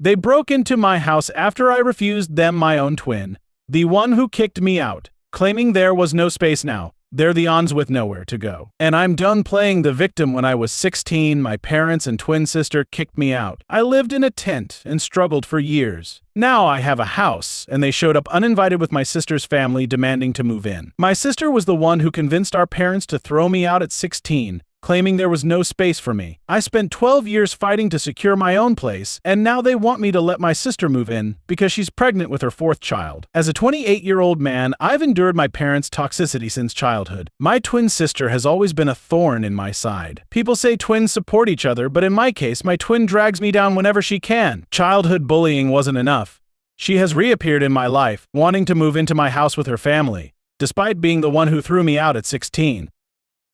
They broke into my house after I refused them my own twin, the one who kicked me out, claiming there was no space now. They're the ons with nowhere to go. And I'm done playing the victim. When I was 16, my parents and twin sister kicked me out. I lived in a tent and struggled for years. Now I have a house, and they showed up uninvited with my sister's family demanding to move in. My sister was the one who convinced our parents to throw me out at 16, claiming there was no space for me. I spent 12 years fighting to secure my own place, and now they want me to let my sister move in because she's pregnant with her 4th child. As a 28-year-old man, I've endured my parents' toxicity since childhood. My twin sister has always been a thorn in my side. People say twins support each other, but in my case, my twin drags me down whenever she can. Childhood bullying wasn't enough. She has reappeared in my life, wanting to move into my house with her family, despite being the one who threw me out at 16.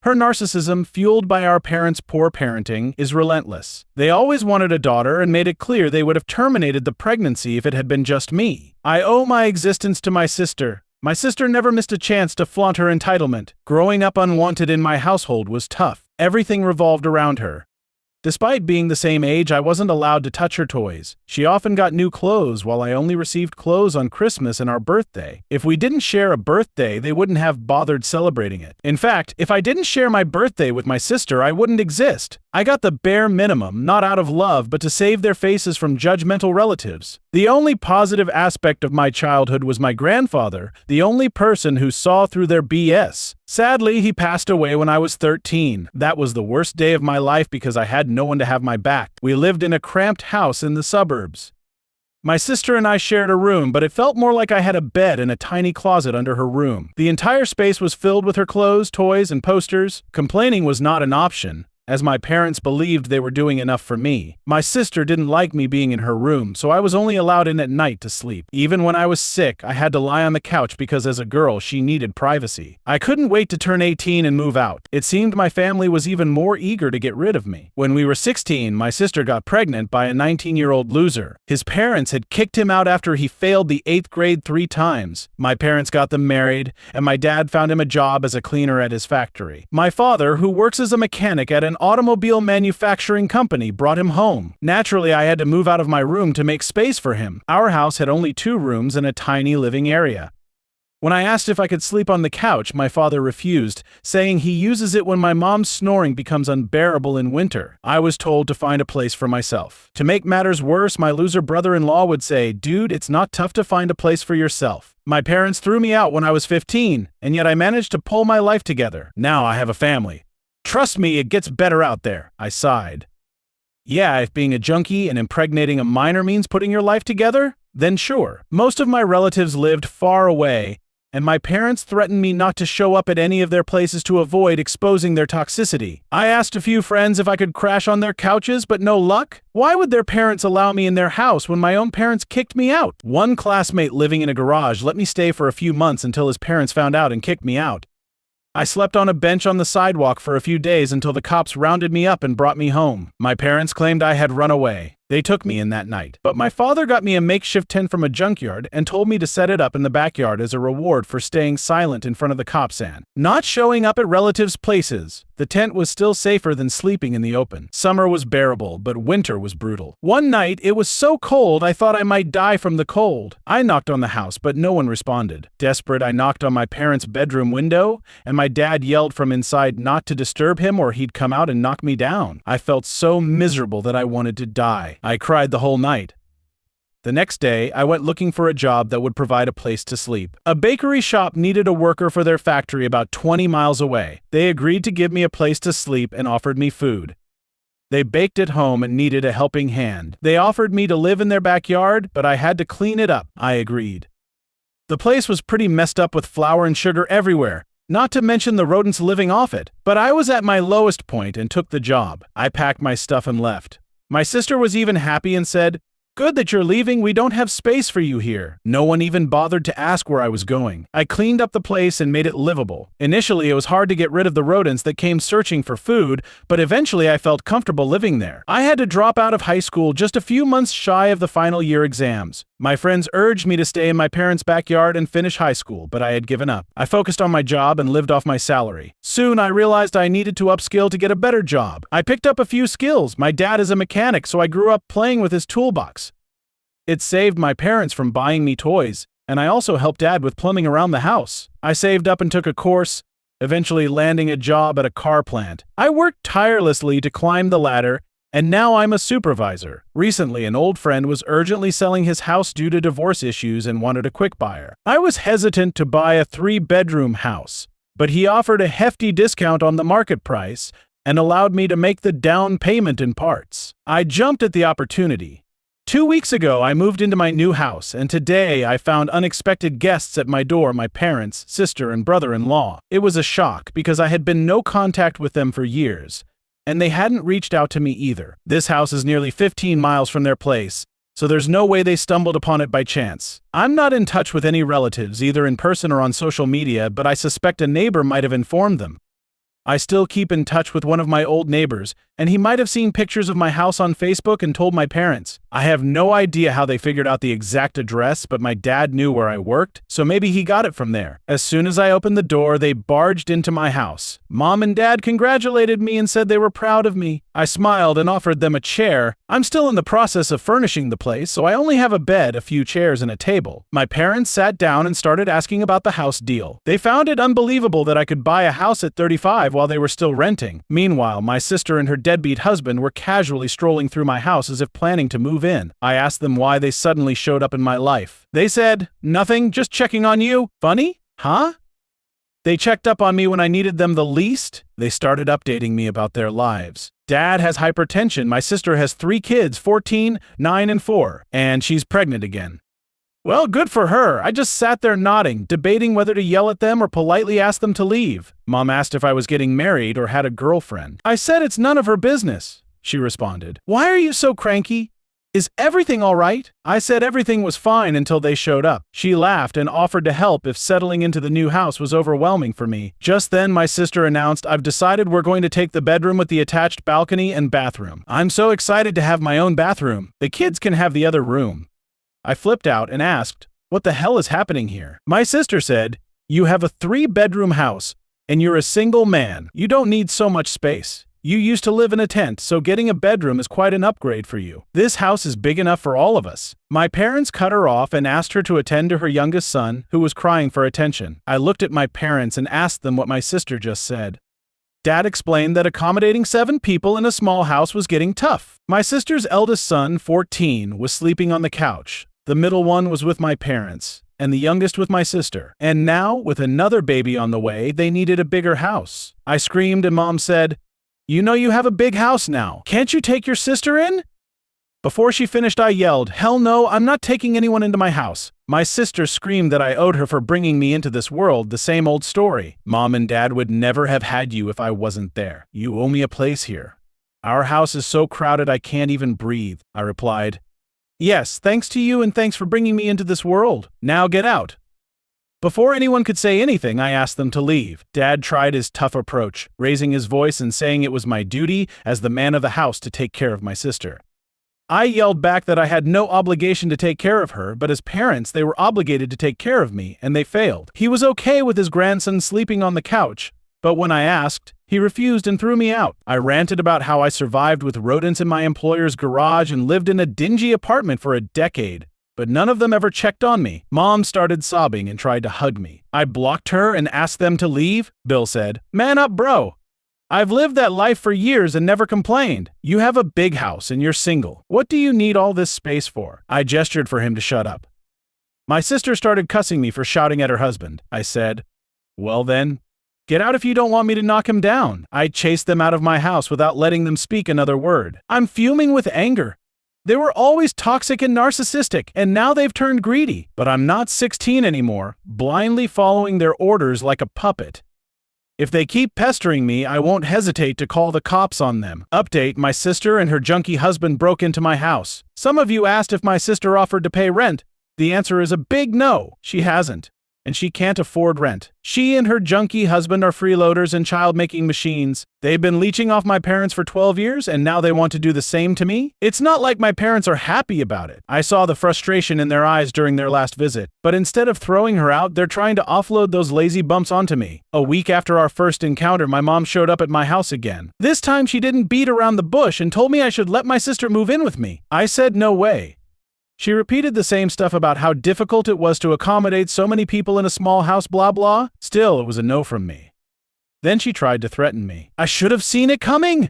Her narcissism, fueled by our parents' poor parenting, is relentless. They always wanted a daughter and made it clear they would have terminated the pregnancy if it had been just me. I owe my existence to my sister. My sister never missed a chance to flaunt her entitlement. Growing up unwanted in my household was tough. Everything revolved around her. Despite being the same age, I wasn't allowed to touch her toys. She often got new clothes while I only received clothes on Christmas and our birthday. If we didn't share a birthday, they wouldn't have bothered celebrating it. In fact, if I didn't share my birthday with my sister, I wouldn't exist. I got the bare minimum, not out of love, but to save their faces from judgmental relatives. The only positive aspect of my childhood was my grandfather, the only person who saw through their BS. Sadly, he passed away when I was 13. That was the worst day of my life because I had no one to have my back. We lived in a cramped house in the suburbs. My sister and I shared a room, but it felt more like I had a bed and a tiny closet under her room. The entire space was filled with her clothes, toys, and posters. Complaining was not an option, as my parents believed they were doing enough for me. My sister didn't like me being in her room, so I was only allowed in at night to sleep. Even when I was sick, I had to lie on the couch because as a girl, she needed privacy. I couldn't wait to turn 18 and move out. It seemed my family was even more eager to get rid of me. When we were 16, my sister got pregnant by a 19-year-old loser. His parents had kicked him out after he failed the 8th grade 3 times. My parents got them married, and my dad found him a job as a cleaner at his factory. My father, who works as a mechanic at an automobile manufacturing company, brought him home. Naturally, I had to move out of my room to make space for him. Our house had only 2 rooms and a tiny living area. When I asked if I could sleep on the couch, my father refused, saying he uses it when my mom's snoring becomes unbearable in winter. I was told to find a place for myself. To make matters worse, my loser brother-in-law would say, "Dude, it's not tough to find a place for yourself." My parents threw me out when I was 15, and yet I managed to pull my life together. Now I have a family. Trust me, it gets better out there, I sighed. Yeah, if being a junkie and impregnating a minor means putting your life together, then sure. Most of my relatives lived far away, and my parents threatened me not to show up at any of their places to avoid exposing their toxicity. I asked a few friends if I could crash on their couches, but no luck. Why would their parents allow me in their house when my own parents kicked me out? One classmate living in a garage let me stay for a few months until his parents found out and kicked me out. I slept on a bench on the sidewalk for a few days until the cops rounded me up and brought me home. My parents claimed I had run away. They took me in that night. But my father got me a makeshift tent from a junkyard and told me to set it up in the backyard as a reward for staying silent in front of the cops and not showing up at relatives' places. The tent was still safer than sleeping in the open. Summer was bearable, but winter was brutal. One night, it was so cold I thought I might die from the cold. I knocked on the house, but no one responded. Desperate, I knocked on my parents' bedroom window, and my dad yelled from inside not to disturb him or he'd come out and knock me down. I felt so miserable that I wanted to die. I cried the whole night. The next day, I went looking for a job that would provide a place to sleep. A bakery shop needed a worker for their factory about 20 miles away. They agreed to give me a place to sleep and offered me food. They baked at home and needed a helping hand. They offered me to live in their backyard, but I had to clean it up. I agreed. The place was pretty messed up with flour and sugar everywhere, not to mention the rodents living off it. But I was at my lowest point and took the job. I packed my stuff and left. My sister was even happy and said, "Good that you're leaving, we don't have space for you here." No one even bothered to ask where I was going. I cleaned up the place and made it livable. Initially, it was hard to get rid of the rodents that came searching for food, but eventually I felt comfortable living there. I had to drop out of high school just a few months shy of the final year exams. My friends urged me to stay in my parents' backyard and finish high school, but I had given up. I focused on my job and lived off my salary. Soon, I realized I needed to upskill to get a better job. I picked up a few skills. My dad is a mechanic, so I grew up playing with his toolbox. It saved my parents from buying me toys, and I also helped Dad with plumbing around the house. I saved up and took a course, eventually landing a job at a car plant. I worked tirelessly to climb the ladder, and now I'm a supervisor. Recently, an old friend was urgently selling his house due to divorce issues and wanted a quick buyer. I was hesitant to buy a 3-bedroom house, but he offered a hefty discount on the market price and allowed me to make the down payment in parts. I jumped at the opportunity. 2 weeks ago, I moved into my new house, and today I found unexpected guests at my door: my parents, sister, and brother-in-law. It was a shock because I had been no contact with them for years, and they hadn't reached out to me either. This house is nearly 15 miles from their place, so there's no way they stumbled upon it by chance. I'm not in touch with any relatives, either in person or on social media, but I suspect a neighbor might have informed them. I still keep in touch with one of my old neighbors, and he might have seen pictures of my house on Facebook and told my parents. I have no idea how they figured out the exact address, but my dad knew where I worked, so maybe he got it from there. As soon as I opened the door, they barged into my house. Mom and Dad congratulated me and said they were proud of me. I smiled and offered them a chair. I'm still in the process of furnishing the place, so I only have a bed, a few chairs, and a table. My parents sat down and started asking about the house deal. They found it unbelievable that I could buy a house at 35 while they were still renting. Meanwhile, my sister and her deadbeat husband were casually strolling through my house as if planning to move in. I asked them why they suddenly showed up in my life. They said, "Nothing, just checking on you." Funny? Huh? They checked up on me when I needed them the least. They started updating me about their lives. Dad has hypertension. My sister has 3 kids, 14, 9, and 4, and she's pregnant again. Well, good for her. I just sat there nodding, debating whether to yell at them or politely ask them to leave. Mom asked if I was getting married or had a girlfriend. I said it's none of her business, she responded. Why are you so cranky? Is everything all right? I said everything was fine until they showed up. She laughed and offered to help if settling into the new house was overwhelming for me. Just then, my sister announced, "I've decided we're going to take the bedroom with the attached balcony and bathroom." I'm so excited to have my own bathroom. The kids can have the other room. I flipped out and asked, "What the hell is happening here?" My sister said, "You have a 3-bedroom house, and you're a single man. You don't need so much space. You used to live in a tent, so getting a bedroom is quite an upgrade for you. This house is big enough for all of us." My parents cut her off and asked her to attend to her youngest son, who was crying for attention. I looked at my parents and asked them what my sister just said. Dad explained that accommodating 7 people in a small house was getting tough. My sister's eldest son, 14, was sleeping on the couch. The middle one was with my parents, and the youngest with my sister. And now, with another baby on the way, they needed a bigger house. I screamed and Mom said, "You know you have a big house now. Can't you take your sister in?" Before she finished, I yelled, "Hell no, I'm not taking anyone into my house." My sister screamed that I owed her for bringing me into this world, the same old story. "Mom and Dad would never have had you if I wasn't there. You owe me a place here. Our house is so crowded I can't even breathe," I replied. "Yes, thanks to you and thanks for bringing me into this world. Now get out." Before anyone could say anything, I asked them to leave. Dad tried his tough approach, raising his voice and saying it was my duty as the man of the house to take care of my sister. I yelled back that I had no obligation to take care of her, but as parents, they were obligated to take care of me, and they failed. He was okay with his grandson sleeping on the couch, but when I asked, he refused and threw me out. I ranted about how I survived with rodents in my employer's garage and lived in a dingy apartment for a decade, but none of them ever checked on me. Mom started sobbing and tried to hug me. I blocked her and asked them to leave. Bill said, "Man up, bro. I've lived that life for years and never complained. You have a big house and you're single. What do you need all this space for?" I gestured for him to shut up. My sister started cussing me for shouting at her husband. I said, "Well then, get out if you don't want me to knock him down." I chased them out of my house without letting them speak another word. I'm fuming with anger. They were always toxic and narcissistic, and now they've turned greedy. But I'm not 16 anymore, blindly following their orders like a puppet. If they keep pestering me, I won't hesitate to call the cops on them. Update: my sister and her junkie husband broke into my house. Some of you asked if my sister offered to pay rent. The answer is a big no. She hasn't. And she can't afford rent. She and her junkie husband are freeloaders and child-making machines. They've been leeching off my parents for 12 years, and now they want to do the same to me? It's not like my parents are happy about it. I saw the frustration in their eyes during their last visit. But instead of throwing her out, they're trying to offload those lazy bumps onto me. A week after our first encounter, my mom showed up at my house again. This time she didn't beat around the bush and told me I should let my sister move in with me. I said no way. She repeated the same stuff about how difficult it was to accommodate so many people in a small house, blah blah. Still, it was a no from me. Then she tried to threaten me. I should have seen it coming,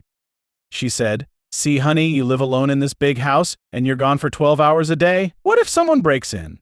she said. See, honey, you live alone in this big house, and you're gone for 12 hours a day. What if someone breaks in?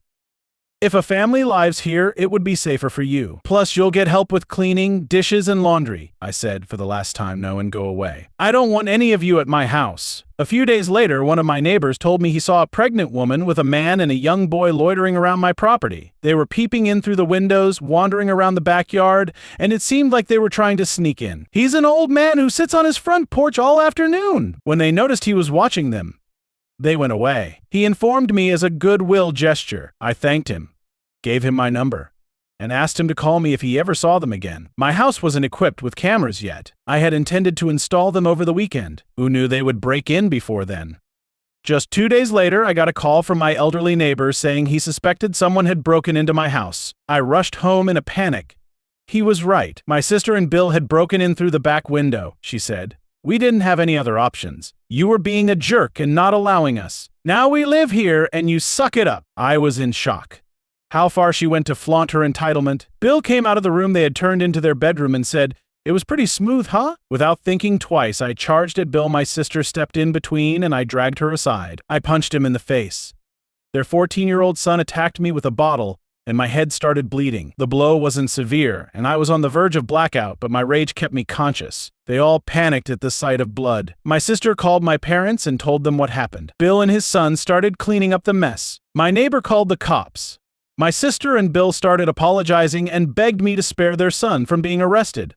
If a family lives here, it would be safer for you. Plus, you'll get help with cleaning, dishes, and laundry, I said for the last time, no, and go away. I don't want any of you at my house. A few days later, one of my neighbors told me he saw a pregnant woman with a man and a young boy loitering around my property. They were peeping in through the windows, wandering around the backyard, and it seemed like they were trying to sneak in. He's an old man who sits on his front porch all afternoon. When they noticed he was watching them, they went away. He informed me as a goodwill gesture. I thanked him, gave him my number, and asked him to call me if he ever saw them again. My house wasn't equipped with cameras yet. I had intended to install them over the weekend. Who knew they would break in before then? Just 2 days later, I got a call from my elderly neighbor saying he suspected someone had broken into my house. I rushed home in a panic. He was right. My sister and Bill had broken in through the back window, she said. We didn't have any other options. You were being a jerk and not allowing us. Now we live here and you suck it up. I was in shock. How far she went to flaunt her entitlement. Bill came out of the room they had turned into their bedroom and said, "It was pretty smooth, huh?" Without thinking twice, I charged at Bill. My sister stepped in between and I dragged her aside. I punched him in the face. Their 14-year-old son attacked me with a bottle, and my head started bleeding. The blow wasn't severe, and I was on the verge of blackout, but my rage kept me conscious. They all panicked at the sight of blood. My sister called my parents and told them what happened. Bill and his son started cleaning up the mess. My neighbor called the cops. My sister and Bill started apologizing and begged me to spare their son from being arrested.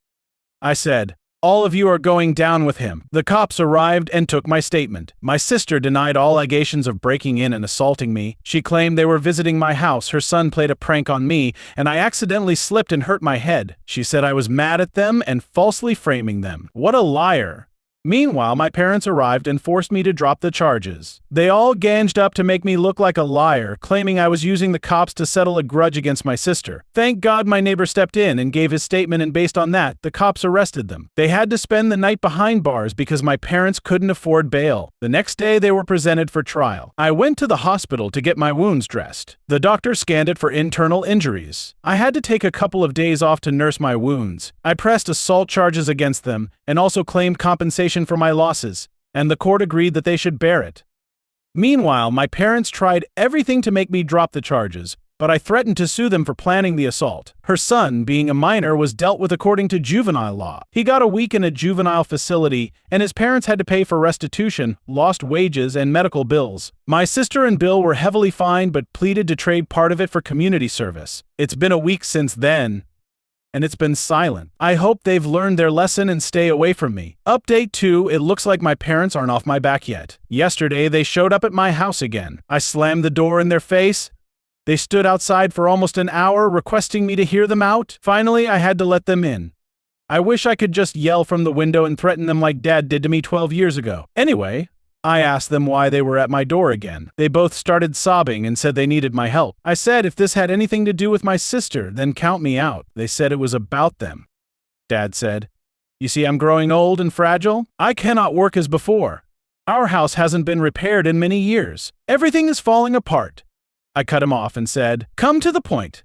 I said, "All of you are going down with him." The cops arrived and took my statement. My sister denied all allegations of breaking in and assaulting me. She claimed they were visiting my house, her son played a prank on me, and I accidentally slipped and hurt my head. She said I was mad at them and falsely framing them. What a liar. Meanwhile, my parents arrived and forced me to drop the charges. They all ganged up to make me look like a liar, claiming I was using the cops to settle a grudge against my sister. Thank God my neighbor stepped in and gave his statement, and based on that, the cops arrested them. They had to spend the night behind bars because my parents couldn't afford bail. The next day, they were presented for trial. I went to the hospital to get my wounds dressed. The doctor scanned it for internal injuries. I had to take a couple of days off to nurse my wounds. I pressed assault charges against them and also claimed compensation for my losses, and the court agreed that they should bear it. Meanwhile, my parents tried everything to make me drop the charges, but I threatened to sue them for planning the assault. Her son, being a minor, was dealt with according to juvenile law. He got a week in a juvenile facility, and his parents had to pay for restitution, lost wages, and medical bills. My sister and Bill were heavily fined but pleaded to trade part of it for community service. It's been a week since then, and it's been silent. I hope they've learned their lesson and stay away from me. Update 2, it looks like my parents aren't off my back yet. Yesterday, they showed up at my house again. I slammed the door in their face. They stood outside for almost an hour, requesting me to hear them out. Finally, I had to let them in. I wish I could just yell from the window and threaten them like Dad did to me 12 years ago. Anyway, I asked them why they were at my door again. They both started sobbing and said they needed my help. I said if this had anything to do with my sister, then count me out. They said it was about them. Dad said, "You see, I'm growing old and fragile. I cannot work as before. Our house hasn't been repaired in many years. Everything is falling apart." I cut him off and said, "Come to the point.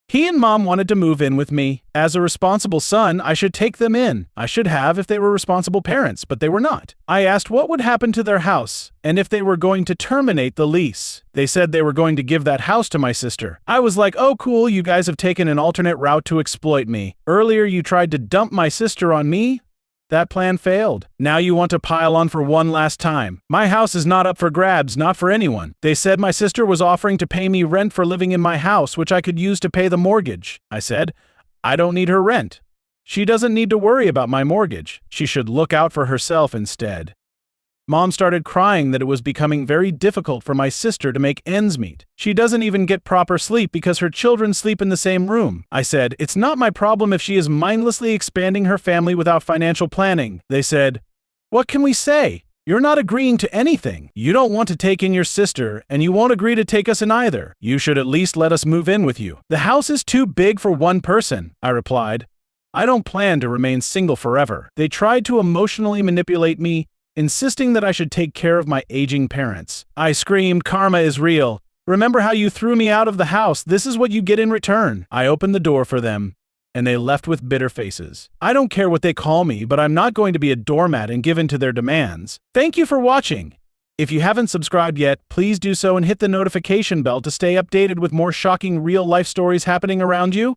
He and Mom wanted to move in with me. As a responsible son, I should take them in. I should have if they were responsible parents, but they were not. I asked what would happen to their house and if they were going to terminate the lease. They said they were going to give that house to my sister. I was like, oh cool, you guys have taken an alternate route to exploit me. Earlier you tried to dump my sister on me. That plan failed. Now you want to pile on for one last time. My house is not up for grabs, not for anyone. They said my sister was offering to pay me rent for living in my house, which I could use to pay the mortgage. I said, I don't need her rent. She doesn't need to worry about my mortgage. She should look out for herself instead. Mom started crying that it was becoming very difficult for my sister to make ends meet. She doesn't even get proper sleep because her children sleep in the same room. I said, it's not my problem if she is mindlessly expanding her family without financial planning. They said, what can we say? You're not agreeing to anything. You don't want to take in your sister, and you won't agree to take us in either. You should at least let us move in with you. The house is too big for one person, I replied. I don't plan to remain single forever. They tried to emotionally manipulate me insisting that I should take care of my aging parents. I screamed, "Karma is real. Remember how you threw me out of the house? This is what you get in return." I opened the door for them, and they left with bitter faces. I don't care what they call me, but I'm not going to be a doormat and give in to their demands. Thank you for watching. If you haven't subscribed yet, please do so and hit the notification bell to stay updated with more shocking real-life stories happening around you.